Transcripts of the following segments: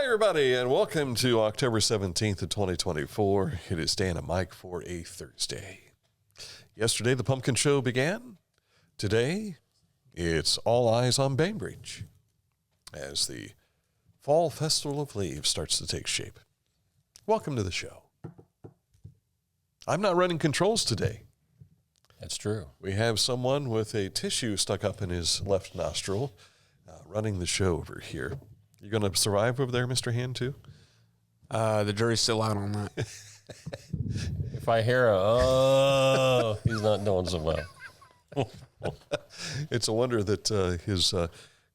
Hi, everybody, and welcome to October 17th of 2024. It is Dan and Mike for a Thursday. Yesterday, the Pumpkin Show began. Today, it's all eyes on Bainbridge as the Fall Festival of Leaves starts to take shape. Welcome to the show. I'm not running controls today. That's true. We have someone with a tissue stuck up in his left nostril running the show over here. You going to survive over there, Mr. Hand, too? The jury's still out on that. If I hear he's not doing so well. It's a wonder that his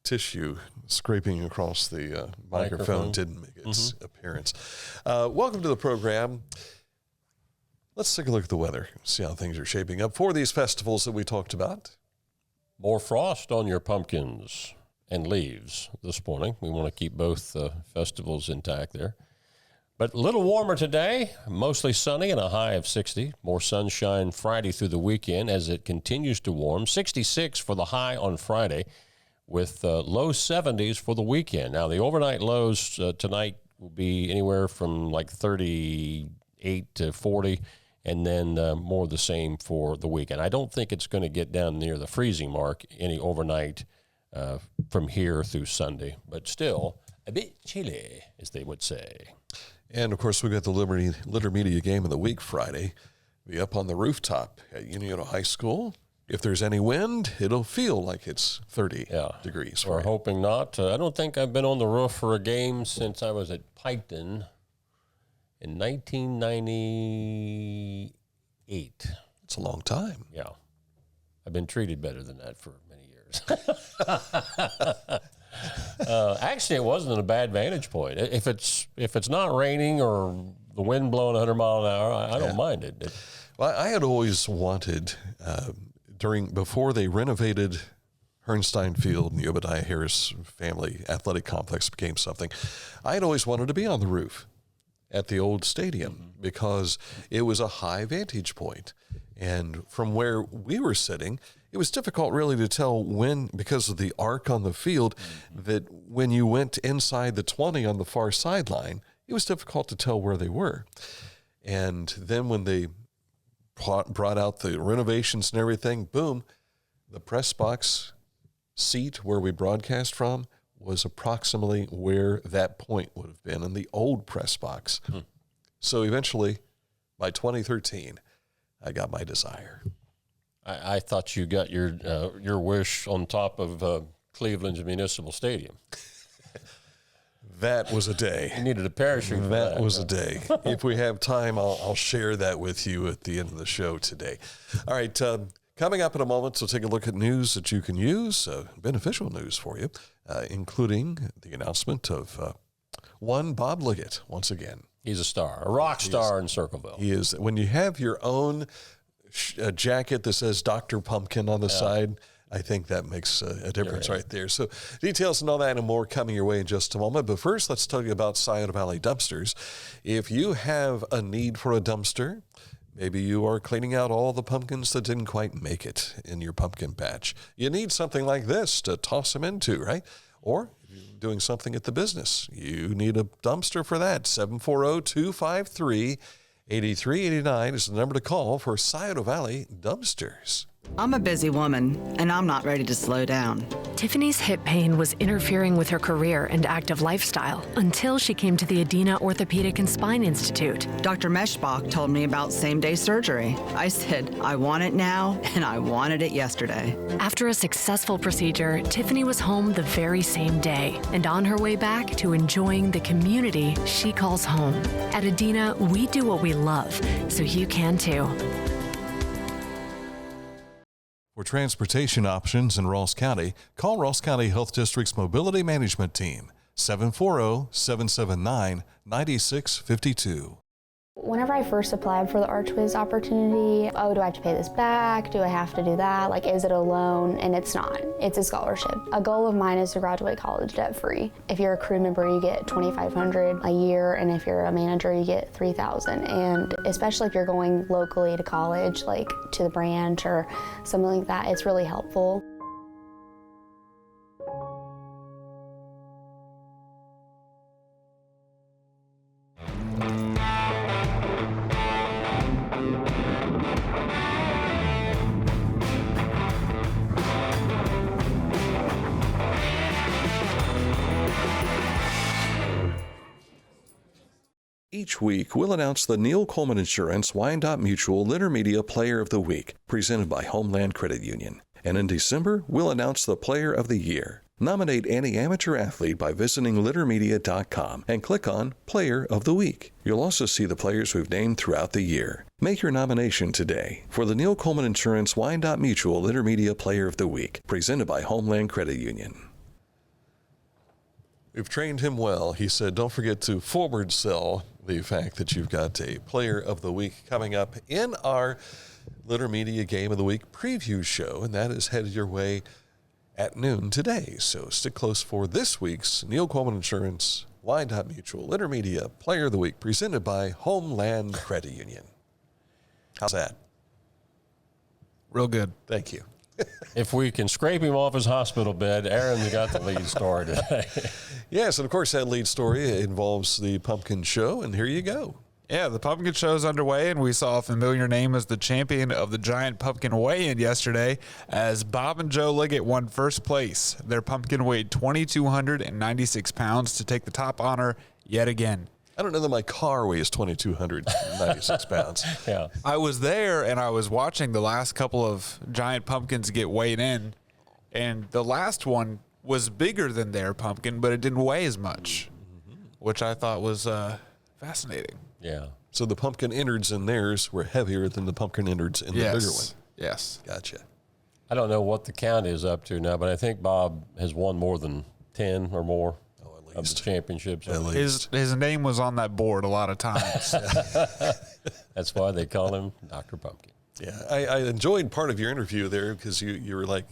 tissue scraping across the microphone didn't make its appearance. Welcome to the program. Let's take a look at the weather, see how things are shaping up for these festivals that we talked about. More frost on your pumpkins and leaves this morning. We want to keep both festivals intact there. But a little warmer today, mostly sunny and a high of 60. More sunshine Friday through the weekend as it continues to warm. 66 for the high on Friday with low 70s for the weekend. Now, the overnight lows tonight will be anywhere from like 38 to 40, and then more the same for the weekend. I don't think it's going to get down near the freezing mark any overnight from here through Sunday, but still a bit chilly, as they would say. And, of course, we've got the Litter Media Game of the Week Friday. Be up on the rooftop at Union High School. If there's any wind, it'll feel like it's 30 degrees. We're hoping not. I don't think I've been on the roof for a game since I was at Piketon in 1998. It's a long time. Yeah. I've been treated better than that for many years. Actually, it wasn't a bad vantage point. If it's not raining or the wind blowing 100 miles an hour, I don't mind it. Well, I had always wanted, before they renovated Herrnstein Field and the Obadiah Harris family athletic complex became something, I had always wanted to be on the roof at the old stadium because it was a high vantage point. And from where we were sitting, it was difficult really to tell when, because of the arc on the field, that when you went inside the 20 on the far sideline, it was difficult to tell where they were. And then when they brought out the renovations and everything, boom, the press box seat where we broadcast from was approximately where that point would have been in the old press box. So eventually, by 2013, I got my desire. I thought you got your wish on top of Cleveland's Municipal Stadium. That was a day. You needed a parachute for that. That was a day. If we have time, I'll share that with you at the end of the show today. All right, coming up in a moment, so take a look at news that you can use, beneficial news for you, including the announcement of one Bob Liggett once again. He's a star, a rock star in Circleville. He is. When you have your own jacket that says Dr. Pumpkin on the side, I think that makes a difference right there. So details and all that and more coming your way in just a moment. But first, let's tell you about Scioto Valley Dumpsters. If you have a need for a dumpster, maybe you are cleaning out all the pumpkins that didn't quite make it in your pumpkin patch. You need something like this to toss them into, right? Or if you're doing something at the business, you need a dumpster for that. 740-253-8389 is the number to call for Scioto Valley Dumpsters. I'm a busy woman, and I'm not ready to slow down. Tiffany's hip pain was interfering with her career and active lifestyle until she came to the Adina Orthopedic and Spine Institute. Dr. Meshbach told me about same-day surgery. I said, I want it now, and I wanted it yesterday. After a successful procedure, Tiffany was home the very same day and on her way back to enjoying the community she calls home. At Adina, we do what we love, so you can too. For transportation options in Ross County, call Ross County Health District's Mobility Management Team, 740-779-9652. Whenever I first applied for the Archways opportunity, do I have to pay this back? Do I have to do that? Like, is it a loan? And it's not. It's a scholarship. A goal of mine is to graduate college debt-free. If you're a crew member, you get $2,500 a year, and if you're a manager, you get $3,000. And especially if you're going locally to college, like to the branch or something like that, it's really helpful. Each week, we'll announce the Neil Coleman Insurance Wyandotte Mutual Intermedia Player of the Week, presented by Homeland Credit Union. And in December, we'll announce the Player of the Year. Nominate any amateur athlete by visiting littermedia.com and click on Player of the Week. You'll also see the players we've named throughout the year. Make your nomination today for the Neil Coleman Insurance Wyandotte Mutual Intermedia Player of the Week, presented by Homeland Credit Union. We've trained him well. He said, don't forget to forward sell the fact that you've got a Player of the Week coming up in our Litter Media Game of the Week preview show, and that is headed your way at noon today. So stick close for this week's Neil Coleman Insurance Wyandotte Mutual Litter Media Player of the Week, presented by Homeland Credit Union. How's that? Real good. Thank you. If we can scrape him off his hospital bed, Aaron's got the lead story today. Yes, and of course that lead story involves the Pumpkin Show, and here you go. Yeah, the Pumpkin Show is underway, and we saw a familiar name as the champion of the Giant Pumpkin Weigh-In yesterday as Bob and Joe Liggett won first place. Their pumpkin weighed 2,296 pounds to take the top honor yet again. I don't know that my car weighs 2,296 pounds. Yeah. I was there, and I was watching the last couple of giant pumpkins get weighed in, and the last one was bigger than their pumpkin, but it didn't weigh as much, which I thought was fascinating. Yeah. So the pumpkin innards in theirs were heavier than the pumpkin innards in the bigger one. Yes. Gotcha. I don't know what the count is up to now, but I think Bob has won more than 10 or more of the championships. At least. His name was on that board a lot of times. That's why they call him Dr. Pumpkin. Yeah, I enjoyed part of your interview there because you were like,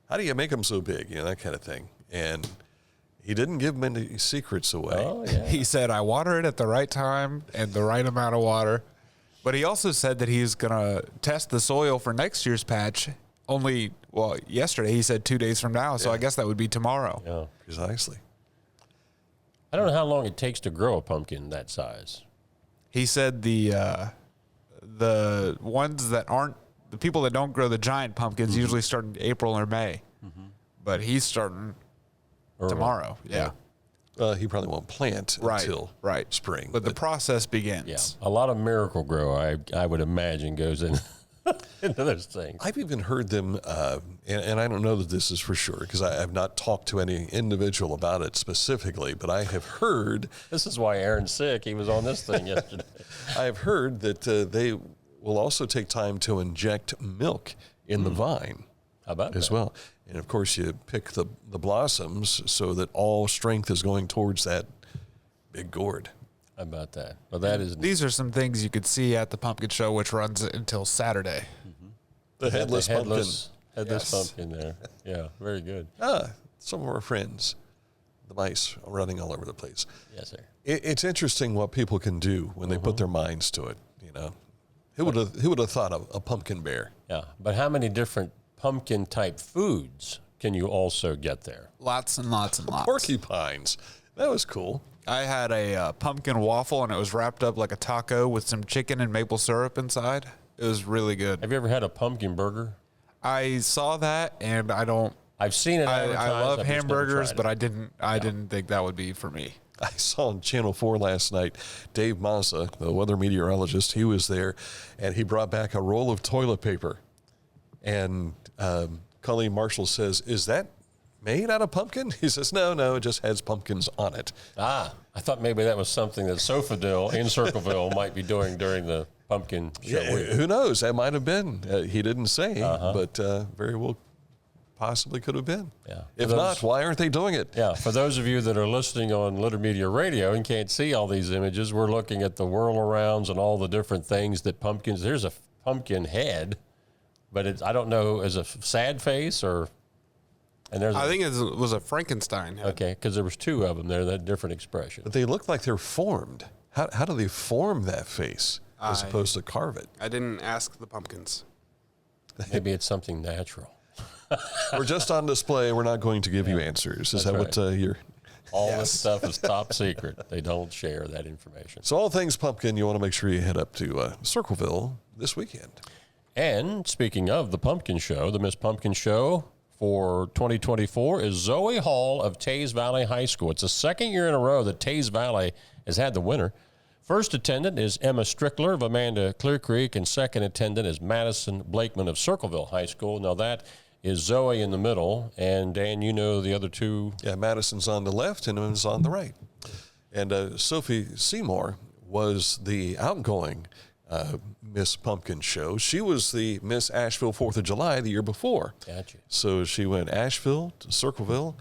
how do you make them so big? That kind of thing. And he didn't give them any secrets away. Oh, yeah. He said, I water it at the right time and the right amount of water. But he also said that he's going to test the soil for next year's patch yesterday he said 2 days from now. So I guess that would be tomorrow. Yeah. Precisely. I don't know how long it takes to grow a pumpkin that size. He said the ones that aren't, the people that don't grow the giant pumpkins usually start in April or May. But he's starting tomorrow. Yeah. He probably won't plant until spring. But the process begins. Yeah. A lot of Miracle Grow, I would imagine, goes into those things. I've even heard them, and I don't know that this is for sure because I have not talked to any individual about it specifically, but I have heard. This is why Aaron's sick. He was on this thing yesterday. I have heard that they will also take time to inject milk in the vine. How about as that? well. And of course, you pick the blossoms so that all strength is going towards that big gourd. How about that? Well, that is. These are some things you could see at the Pumpkin Show, which runs until Saturday. The headless pumpkin. Headless pumpkin there. Yeah, very good. Some of our friends, the mice, are running all over the place. Yes, sir. It's interesting what people can do when they put their minds to it. Who would have thought of a pumpkin bear? Yeah, but how many different pumpkin type foods can you also get there? Lots and lots and lots. Porcupines. That was cool. I had a pumpkin waffle, and it was wrapped up like a taco with some chicken and maple syrup inside. It was really good. Have you ever had a pumpkin burger? I saw that, and I don't. I've seen it. I love I've just never hamburgers, tried but it. I didn't think that would be for me. I saw on Channel 4 last night, Dave Mazza, the weather meteorologist, he was there, and he brought back a roll of toilet paper. And Colleen Marshall says, is that made out of pumpkin? He says, no, it just has pumpkins on it. I thought maybe that was something that Sofadil in Circleville might be doing during the pumpkin show. Who knows? That might have been. He didn't say, but very well possibly could have been. Yeah. If not, why aren't they doing it? Yeah, for those of you that are listening on Litter Media Radio and can't see all these images, we're looking at the whirl-arounds and all the different things that pumpkins, there's a pumpkin head, but I don't know, is a sad face or... And there's I think it was a Frankenstein head. Okay, because there was two of them there, that different expression. But they look like they're formed. How do they form that face as opposed to carve it? I didn't ask the pumpkins. Maybe it's something natural. We're just on display. We're not going to give you answers. Is that what you're... All this stuff is top secret. They don't share that information. So all things pumpkin, you want to make sure you head up to Circleville this weekend. And speaking of the Pumpkin Show, the Miss Pumpkin Show for 2024 is Zoe Hall of Tays Valley High School. It's the second year in a row that Tays Valley has had the winner. First attendant is Emma Strickler of Amanda Clear Creek, and second attendant is Madison Blakeman of Circleville High School. Now that is Zoe in the middle, and Dan, you know the other two. Yeah, Madison's on the left and Emma's on the right. And Sophie Seymour was the outgoing Miss Pumpkin Show. She was the Miss Asheville 4th of July the year before. Gotcha. So she went Asheville to Circleville,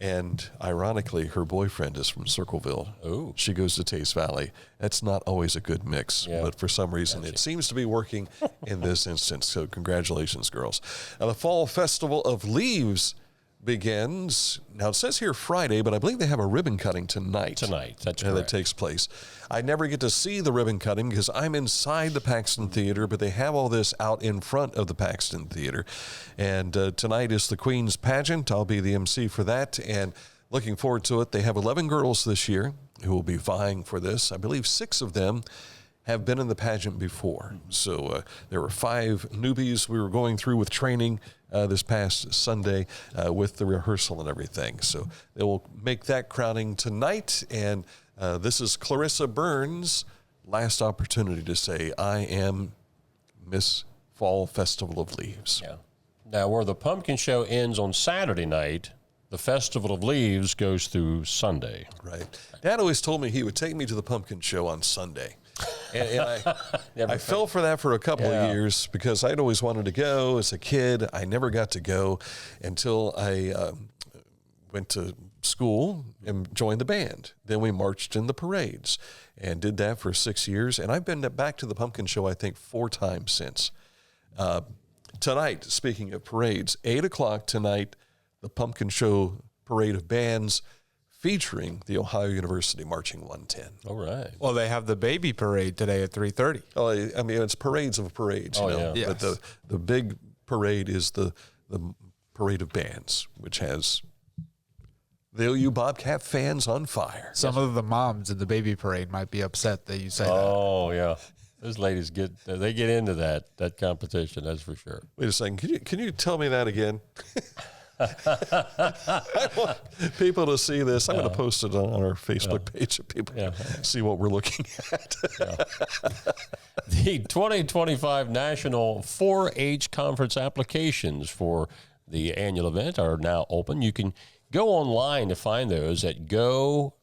and ironically, her boyfriend is from Circleville. Ooh. She goes to Taste Valley. That's not always a good mix, but for some reason it seems to be working in this instance. So congratulations, girls. Now, the Fall Festival of Leaves begins. Now, it says here Friday, but I believe they have a ribbon cutting tonight. That's correct. That takes place. I never get to see the ribbon cutting because I'm inside the Paxton Theater, but they have all this out in front of the Paxton Theater. And tonight is the Queen's Pageant. I'll be the MC for that, and looking forward to it. They have 11 girls this year who will be vying for this. I believe 6 of them have been in the pageant before. So there were 5 newbies we were going through with training this past Sunday with the rehearsal and everything. So they will make that crowning tonight. And this is Clarissa Burns' last opportunity to say, I am Miss Fall Festival of Leaves. Yeah. Now, where the Pumpkin Show ends on Saturday night, the Festival of Leaves goes through Sunday. Right. Dad always told me he would take me to the Pumpkin Show on Sunday. And I fell for that for a couple of years because I'd always wanted to go as a kid. I never got to go until I went to school and joined the band. Then we marched in the parades and did that for 6 years. And I've been back to the Pumpkin Show, I think, 4 times since. Tonight, speaking of parades, 8 o'clock tonight, the Pumpkin Show Parade of Bands featuring the Ohio University Marching 110. All right. Well, they have the baby parade today at 3:30. Oh, I mean, it's parades of parades, you know. Yeah. But the big parade is the Parade of Bands, which has the OU Bobcat fans on fire. Some of the moms in the baby parade might be upset that you say that. Oh, yeah. Those ladies get into that competition, that's for sure. Wait a second. Can you tell me that again? I want people to see this. I'm going to post it on our Facebook page so people can see what we're looking at. The 2025 National 4-H Conference applications for the annual event are now open. You can go online to find those at go.osu.edu.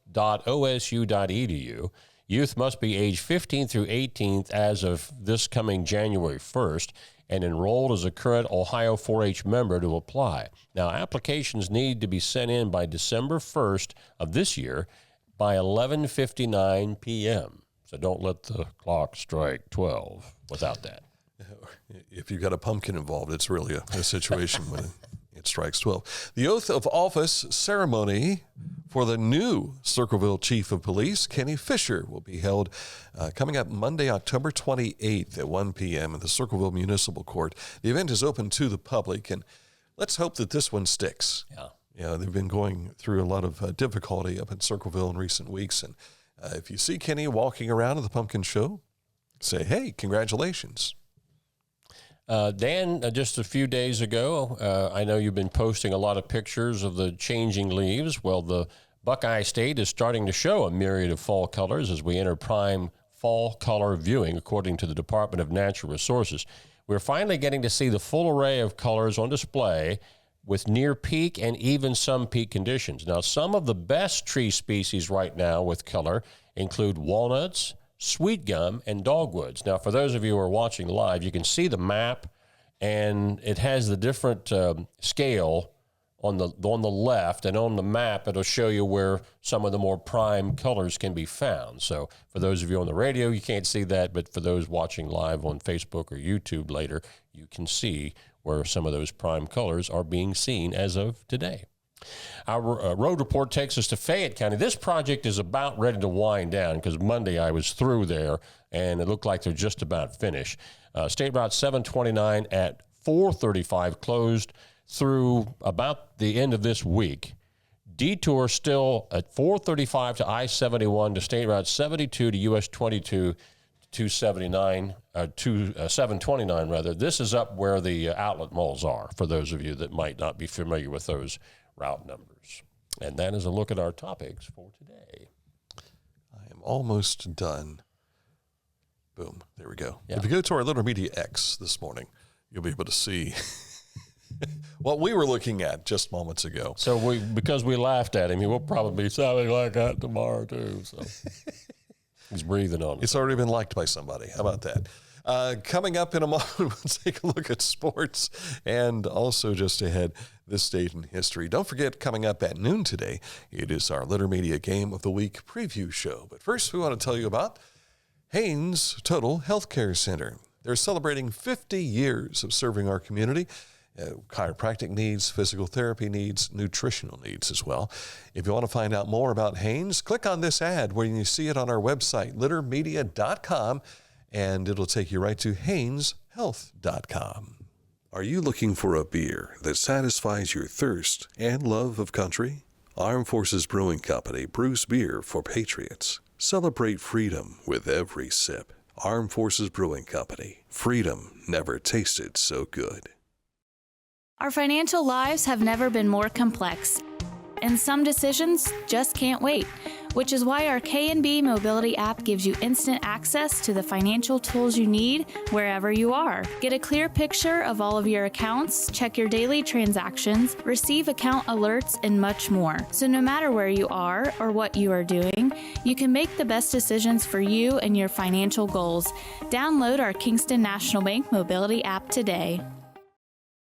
Youth must be age 15 through 18 as of this coming January 1st and enrolled as a current Ohio 4-H member to apply. Now, applications need to be sent in by December 1st of this year by 11:59 p.m. So don't let the clock strike 12 without that. If you've got a pumpkin involved, it's really a situation when it strikes 12. The oath of office ceremony for the new Circleville Chief of Police, Kenny Fisher, will be held coming up Monday, October 28th at 1 p.m. in the Circleville Municipal Court. The event is open to the public, and let's hope that this one sticks. Yeah. You know, they've been going through a lot of difficulty up in Circleville in recent weeks, and if you see Kenny walking around at the Pumpkin Show, say, hey, congratulations. Dan, just a few days ago, I know you've been posting a lot of pictures of the changing leaves. Well, the Buckeye State is starting to show a myriad of fall colors as we enter prime fall color viewing, according to the Department of Natural Resources. We're finally getting to see the full array of colors on display with near peak and even some peak conditions. Now, some of the best tree species right now with color include walnuts, sweet gum, and dogwoods. Now, for those of you who are watching live, you can see the map, and it has the different scale on the left, and on the map, it'll show you where some of the more prime colors can be found. So for those of you on the radio, you can't see that, but for those watching live on Facebook or YouTube later, you can see where some of those prime colors are being seen as of today. Our road report takes us to Fayette County. This project is about ready to wind down because Monday I was through there and it looked like they're just about finished. State Route 729 at 435 closed through about the end of this week. Detour still at 435 to I-71 to State Route 72 to US 22 279 729 rather. This is up where the outlet malls are for those of you that might not be familiar with those route numbers. And that is a look at our topics for today. I am almost done. Boom. There we go. Yeah. If you go to our Little Media X this morning, you'll be able to see what we were looking at just moments ago. So because we laughed at him, he will probably be sounding like that tomorrow too. So he's breathing on it. It's already been liked by somebody. How about that? Coming up in a moment, we'll take a look at sports and also just ahead this date in history. Don't forget, coming up at noon today, it is our Litter Media Game of the Week preview show. But first, we want to tell you about Haynes Total Healthcare Center. They're celebrating 50 years of serving our community. Chiropractic needs, physical therapy needs, nutritional needs as well. If you want to find out more about Haynes, click on this ad where you see it on our website, littermedia.com, and it'll take you right to hayneshealth.com. Are you looking for a beer that satisfies your thirst and love of country? Armed Forces Brewing Company brews beer for patriots. Celebrate freedom with every sip. Armed Forces Brewing Company. Freedom never tasted so good. Our financial lives have never been more complex, and some decisions just can't wait, which is why our K&B Mobility app gives you instant access to the financial tools you need wherever you are. Get a clear picture of all of your accounts, check your daily transactions, receive account alerts, and much more. So no matter where you are or what you are doing, you can make the best decisions for you and your financial goals. Download our Kingston National Bank Mobility app today.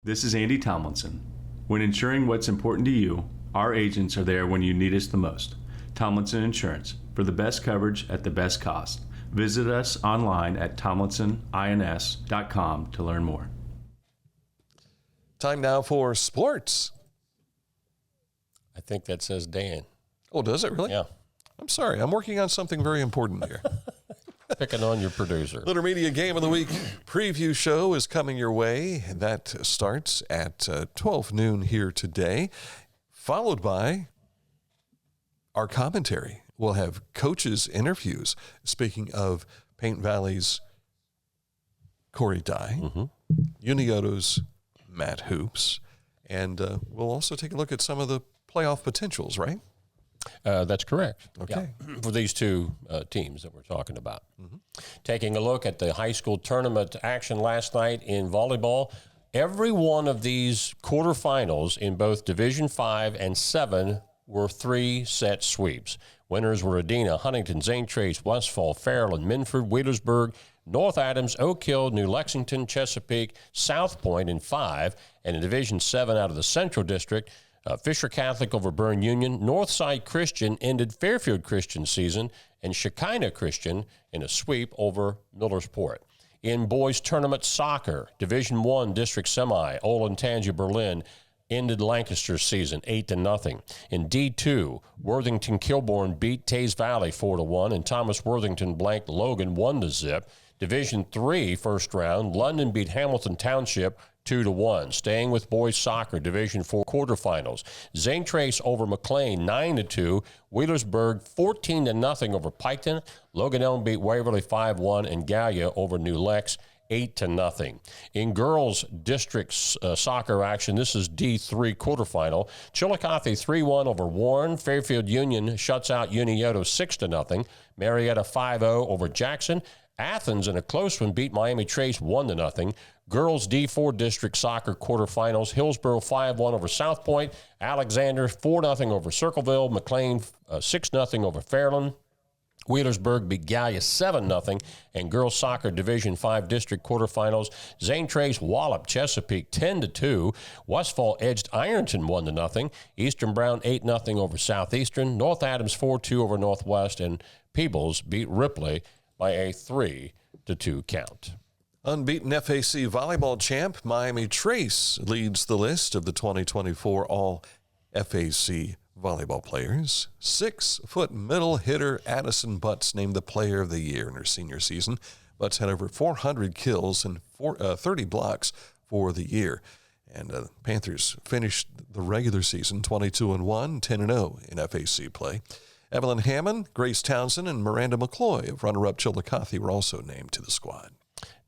This is Andy Tomlinson. When ensuring what's important to you, our agents are there when you need us the most. Tomlinson Insurance, for the best coverage at the best cost. Visit us online at tomlinsonins.com to learn more. Time now for sports. I think that says Dan. Oh, does it really? Yeah. I'm sorry. I'm working on something very important here. Picking on your producer. Litter Media Game of the Week preview show is coming your way. That starts at 12 noon here today, followed by our commentary. We'll have coaches' interviews. Speaking of Paint Valley's Corey Dye, Unioto's Matt Hoops, and we'll also take a look at some of the playoff potentials, right? That's correct. Okay. Yeah, for these two teams that we're talking about. Taking a look at the high school tournament action last night in volleyball, every one of these quarterfinals in both Division 5 and 7 were 3-set sweeps. Winners were Adena, Huntington, Zane Trace, Westfall, Fairland, Minford, Wheelersburg, North Adams, Oak Hill, New Lexington, Chesapeake, South Point in 5, and in Division 7 out of the Central District, Fisher Catholic over Byrne Union, Northside Christian ended Fairfield Christian season, and Shekinah Christian in a sweep over Millersport. In boys tournament soccer, Division 1 District Semi, Olentangy Berlin ended Lancaster's season 8-0. In D2, Worthington Kilbourne beat Taze Valley 4-1, and Thomas Worthington blanked Logan 1-0. Division 3 first round, London beat Hamilton Township 2-1. Staying with boys soccer, Division 4 quarterfinals. Zane Trace over McLean 9-2. Wheelersburg 14-0 over Piketon. Logan Elm beat Waverly 5-1, and Gallia over New Lex 8-0. In girls district soccer action, this is D3 quarterfinal. Chillicothe 3-1 over Warren. Fairfield Union shuts out Unioto 6-0. Marietta 5-0 over Jackson. Athens, in a close one, beat Miami Trace 1-0. Girls D4 District Soccer quarterfinals, Hillsborough 5-1 over South Point. Alexander 4-0 over Circleville. McLean 6-0 over Fairland. Wheelersburg beat Gallia 7-0. And girls soccer Division 5 District quarterfinals, Zane Trace walloped Chesapeake 10-2. Westfall edged Ironton 1-0. Eastern Brown 8-0 over Southeastern. North Adams 4-2 over Northwest. And Peebles beat Ripley by a 3-2 count. Unbeaten FAC volleyball champ Miami Trace leads the list of the 2024 All-FAC volleyball players. 6-foot middle hitter Addison Butts named the player of the year in her senior season. Butts had over 400 kills and 30 blocks for the year. And Panthers finished the regular season 22-1, 10-0 in FAC play. Evelyn Hammond, Grace Townsend, and Miranda McCloy of runner-up Chillicothe were also named to the squad.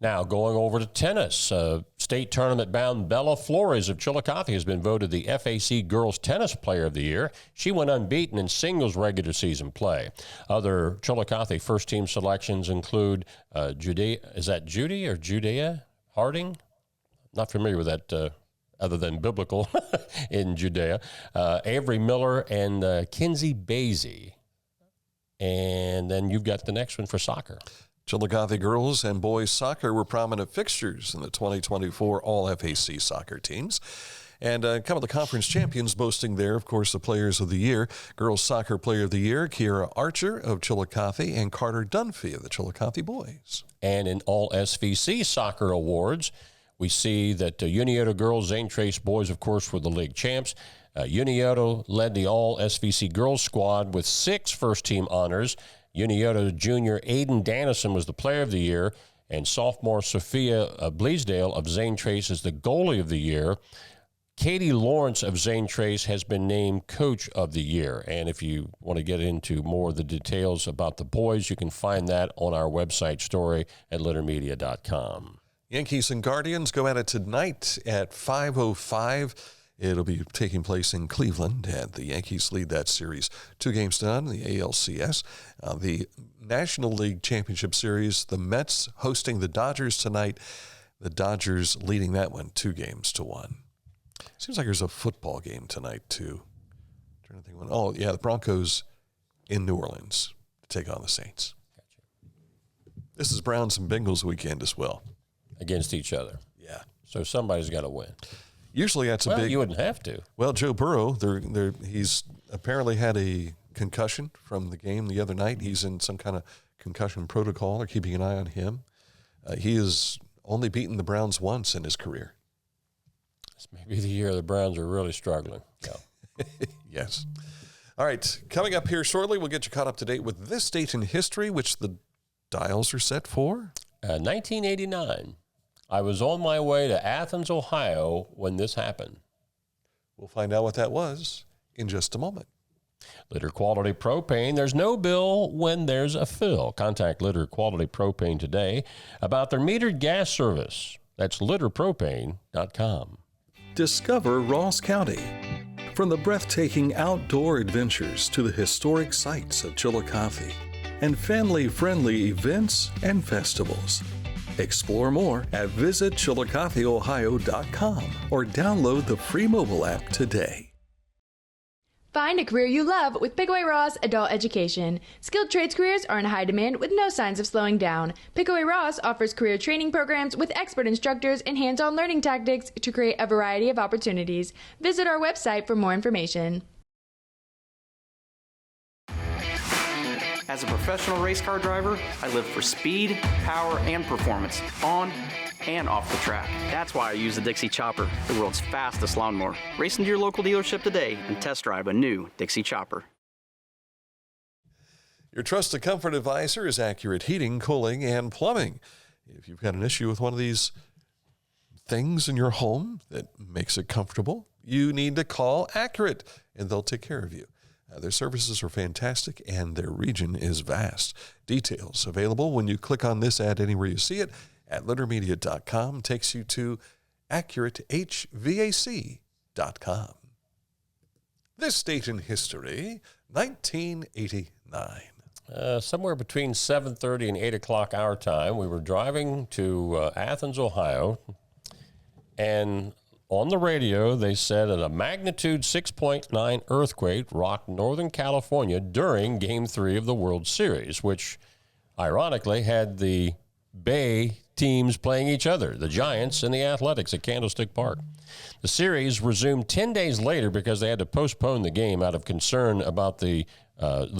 Now, going over to tennis, state tournament-bound Bella Flores of Chillicothe has been voted the FAC Girls Tennis Player of the Year. She went unbeaten in singles regular season play. Other Chillicothe first-team selections include Judy or Judea Harding? Not familiar with that other than biblical in Judea. Avery Miller and Kinsey Basie. And then you've got the next one for soccer. Chillicothe girls and boys soccer were prominent fixtures in the 2024 All-FAC soccer teams. And a couple of the conference champions boasting there, of course, the players of the year. Girls Soccer Player of the Year, Kiera Archer of Chillicothe and Carter Dunphy of the Chillicothe boys. And in All SVC soccer awards, we see that Unioto girls, Zane Trace boys, of course, were the league champs. Unioto led the All SVC girls squad with 6 first-team honors. Unioto junior Aiden Dannison was the player of the year, and sophomore Sophia Bleasdale of Zane Trace is the goalie of the year. Katie Lawrence of Zane Trace has been named coach of the year. And if you want to get into more of the details about the boys, you can find that on our website story at littermedia.com. Yankees and Guardians go at it tonight at 5:05. It'll be taking place in Cleveland, and the Yankees lead that series 2-0 in the ALCS. The National League Championship Series, the Mets hosting the Dodgers tonight. The Dodgers leading that one 2-1. Seems like there's a football game tonight, too. I'm trying to think when. Oh, yeah, the Broncos in New Orleans to take on the Saints. This is Browns and Bengals weekend as well. Against each other. Yeah. So somebody's got to win. Usually that's a big... you wouldn't have to. Well, Joe Burrow, he's apparently had a concussion from the game the other night. He's in some kind of concussion protocol. They're keeping an eye on him. He has only beaten the Browns once in his career. This may be the year the Browns are really struggling. Yeah. Yes. All right, coming up here shortly, we'll get you caught up to date with this date in history, which the dials are set for. 1989. I was on my way to Athens, Ohio when this happened. We'll find out what that was in just a moment. Litter Quality Propane. There's no bill when there's a fill. Contact Litter Quality Propane today about their metered gas service. That's litterpropane.com. Discover Ross County. From the breathtaking outdoor adventures to the historic sights of Chillicothe and family-friendly events and festivals. Explore more at visitchillicotheohio.com or download the free mobile app today. Find a career you love with Pickaway Ross Adult Education. Skilled trades careers are in high demand with no signs of slowing down. Pickaway Ross offers career training programs with expert instructors and hands-on learning tactics to create a variety of opportunities. Visit our website for more information. As a professional race car driver, I live for speed, power, and performance, on and off the track. That's why I use the Dixie Chopper, the world's fastest lawnmower. Race into your local dealership today and test drive a new Dixie Chopper. Your trusted comfort advisor is Accurate Heating, Cooling, and Plumbing. If you've got an issue with one of these things in your home that makes it comfortable, you need to call Accurate, and they'll take care of you. Their services are fantastic, and their region is vast. Details available when you click on this ad anywhere you see it at littermedia.com. Takes you to AccurateHVAC.com. This date in history, 1989. Somewhere between 7:30 and 8 o'clock our time, we were driving to Athens, Ohio, and on the radio, they said that a magnitude 6.9 earthquake rocked Northern California during Game 3 of the World Series, which ironically had the Bay teams playing each other, the Giants and the Athletics at Candlestick Park. The series resumed 10 days later because they had to postpone the game out of concern about the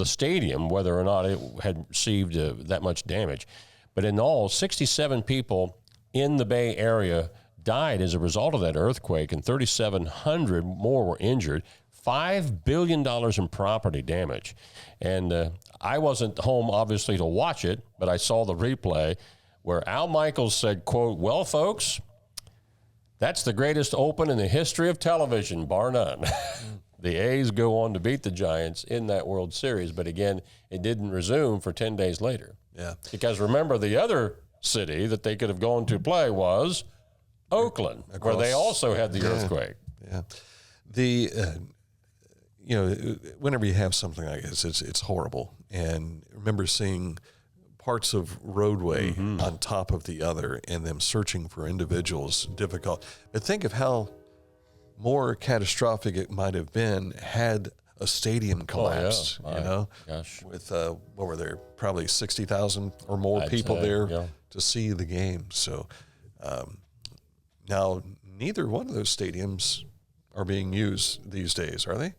stadium, whether or not it had received that much damage. But in all, 67 people in the Bay Area died as a result of that earthquake, and 3,700 more were injured. $5 billion in property damage. And I wasn't home, obviously, to watch it, but I saw the replay where Al Michaels said, quote, "Well, folks, that's the greatest open in the history of television, bar none." The A's go on to beat the Giants in that World Series, but again, it didn't resume for 10 days later. Yeah. Because remember, the other city that they could have gone to play was Oakland, where they also had the earthquake. Yeah. Whenever you have something like this, it's horrible. And I remember seeing parts of roadway on top of the other and them searching for individuals, difficult. But think of how more catastrophic it might have been had a stadium collapsed, Gosh. with, what were there, probably 60,000 or more people there to see the game. So now neither one of those stadiums are being used these days, are they?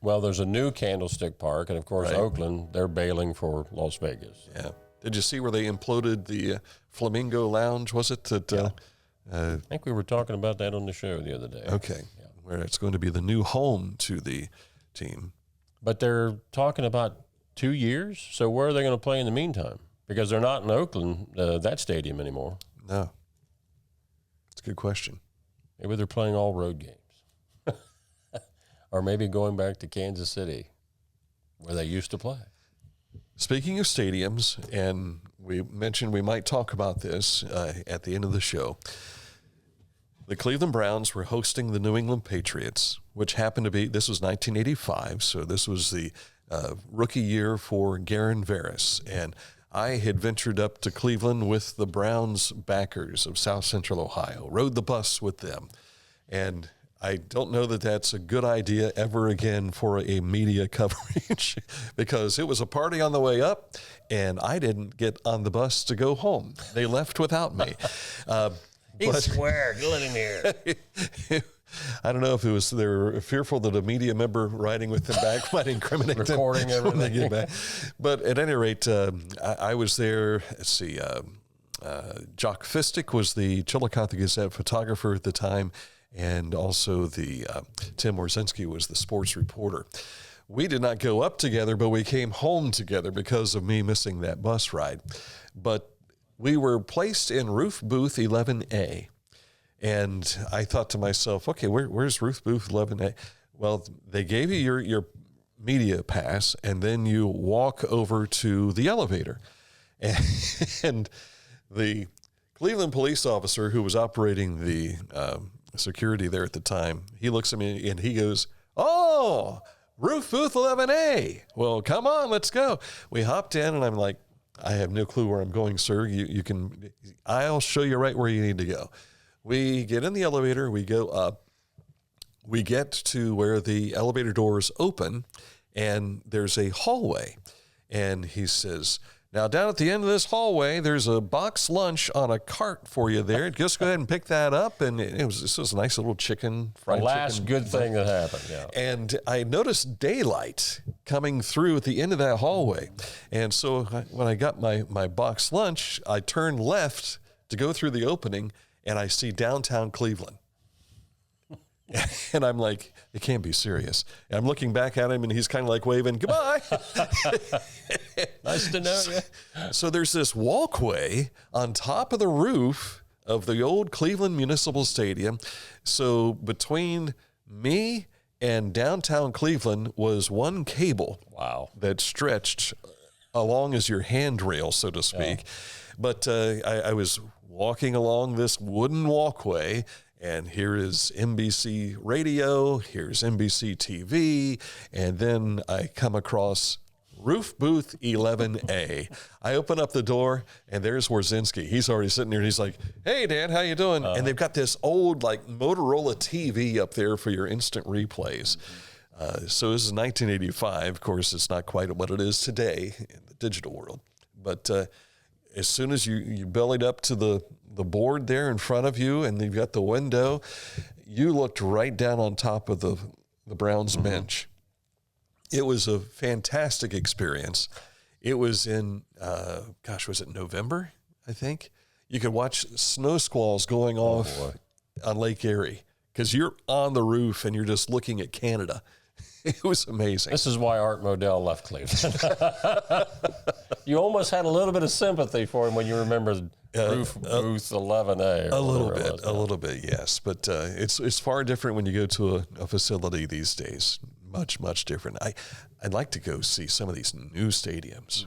Well, there's a new Candlestick Park, and of course, Oakland, they're bailing for Las Vegas. Yeah. Did you see where they imploded the Flamingo Lounge, was it? I think we were talking about that on the show the other day. Okay. Yeah. Where it's going to be the new home to the team. But they're talking about 2 years, so where are they going to play in the meantime? Because they're not in Oakland, that stadium anymore. No. It's a good question. Maybe they're playing all road games. Or maybe going back to Kansas City, where they used to play. Speaking of stadiums, and we mentioned we might talk about this at the end of the show, the Cleveland Browns were hosting the New England Patriots, which happened to be, this was 1985, so this was the rookie year for Garen Veras. And I had ventured up to Cleveland with the Browns backers of South Central Ohio, rode the bus with them. And I don't know that that's a good idea ever again for a media coverage because it was a party on the way up, and I didn't get on the bus to go home. They left without me. He's square. Let him here. I don't know if it was they were fearful that a media member riding with them back might incriminate them recording everything. When they get back. But at any rate, I was there. Let's see. Jock Fistick was the Chillicothe Gazette photographer at the time, and also the Tim Warzinski was the sports reporter. We did not go up together, but we came home together because of me missing that bus ride. But we were placed in roof booth 11A. And I thought to myself, okay, where's roof booth 11A? Well, they gave you your media pass, and then you walk over to the elevator. And the Cleveland police officer who was operating the security there at the time, he looks at me and he goes, "Oh, roof booth 11A. Well, come on, let's go." We hopped in, and I'm like, "I have no clue where I'm going, sir. I'll show you right where you need to go." We get in the elevator, we go up, we get to where the elevator doors open, and there's a hallway. And he says, "Now down at the end of this hallway, there's a box lunch on a cart for you there. Just go ahead and pick that up." And this was a nice little fried chicken. The last good thing that happened, yeah. And I noticed daylight coming through at the end of that hallway. And so when I got my box lunch, I turned left to go through the opening, and I see downtown Cleveland. And I'm like, it can't be serious. And I'm looking back at him, and he's kind of like waving, "Goodbye." Nice to know you. So there's this walkway on top of the roof of the old Cleveland Municipal Stadium. So between me and downtown Cleveland was one cable. Wow. That stretched along as your handrail, so to speak. Yeah. But I was walking along this wooden walkway, and here is NBC Radio, here's NBC TV, and then I come across roof booth 11A. I open up the door, and there's Warzinski. He's already sitting there, and he's like, "Hey, Dan, how you doing?" And they've got this old Motorola TV up there for your instant replays. So this is 1985. Of course, it's not quite what it is today in the digital world. But as soon as you bellied up to the board there in front of you, and you've got the window, you looked right down on top of the Browns bench. It was a fantastic experience. It was in, was it November, I think? You could watch snow squalls going off on Lake Erie because you're on the roof and you're just looking at Canada. It was amazing. This is why Art Modell left Cleveland. You almost had a little bit of sympathy for him when you remembered roof booth 11A. A little bit, yes. But it's far different when you go to a facility these days. Much, much different. I'd like to go see some of these new stadiums,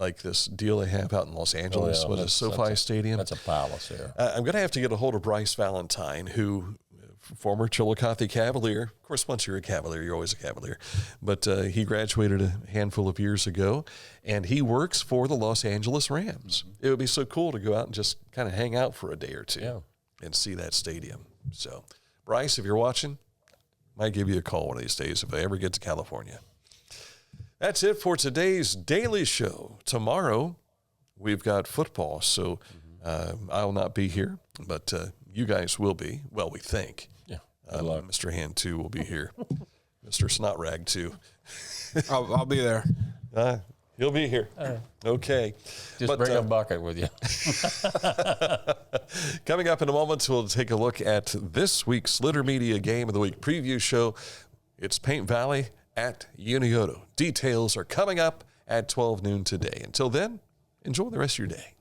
like this deal they have out in Los Angeles with a SoFi Stadium. That's a palace there. I'm going to have to get a hold of Bryce Valentine, who, former Chillicothe Cavalier. Of course, once you're a Cavalier, you're always a Cavalier. But he graduated a handful of years ago, and he works for the Los Angeles Rams. It would be so cool to go out and just kind of hang out for a day or two and see that stadium. So, Bryce, if you're watching, might give you a call one of these days if I ever get to California. That's it for today's Daily Show. Tomorrow, we've got football, so I'll not be here, but you guys will be. Well, we think. Yeah. Mr. Hand, too, will be here. Mr. Snotrag, too. I'll be there. He'll be here. Okay. Just bring a bucket with you. Coming up in a moment, we'll take a look at this week's Litter Media Game of the Week preview show. It's Paint Valley at Unioto. Details are coming up at 12 noon today. Until then, enjoy the rest of your day.